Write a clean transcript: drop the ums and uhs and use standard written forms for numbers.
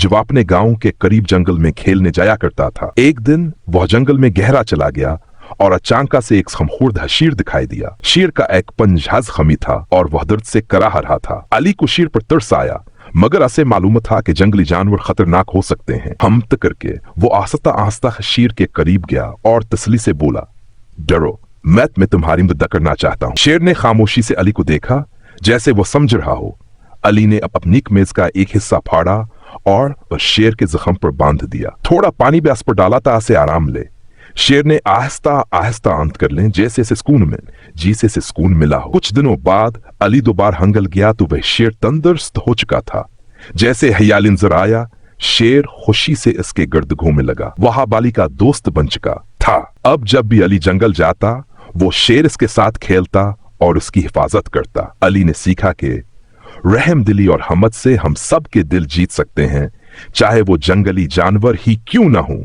जो अपने गांव के करीब जंगल में खेलने जाया करता था। एक दिन वह जंगल में गहरा चला गया और अचानक से एक खमखोर शेर दिखाई दिया। शेर का एक पंज जख्मी था और वह दर्द से कराह रहा था। अली को शेर पर तरस आया, मगर ऐसे मालूम था कि जंगली जानवर खतरनाक हो सकते हैं। हिम्मत करके वो आहिस्ता आहिस्ता शेर के करीब गया और तसल्ली से बोला, डरो, मैं तुम्हारी मदद करना चाहता हूँ। शेर ने खामोशी से अली को देखा, जैसे वो समझ रहा हो। अली ने अपनी कमीज का एक हिस्सा फाड़ा और उस शेर के जख्म पर बांध दिया। थोड़ा पानी भी उस पर डाला था, ऐसे आराम ले। शेर ने आहिस्ता आहिस्ता अंत कर लें, जैसे से सुकून मिला हो। कुछ दिनों बाद अली दोबारा हंगल गया तो वह शेर तंदुरुस्त हो चुका था। जैसे हयाली नजर आया, शेर खुशी से इसके गिर्द घूमने लगा। वह बाली का दोस्त बन चुका था। अब जब भी अली जंगल जाता, वो शेर इसके साथ खेलता और उसकी हिफाजत करता। अली ने सीखा कि रहम दिली और हिम्मत से हम सब के दिल जीत सकते हैं, चाहे वो जंगली जानवर ही क्यों ना हो।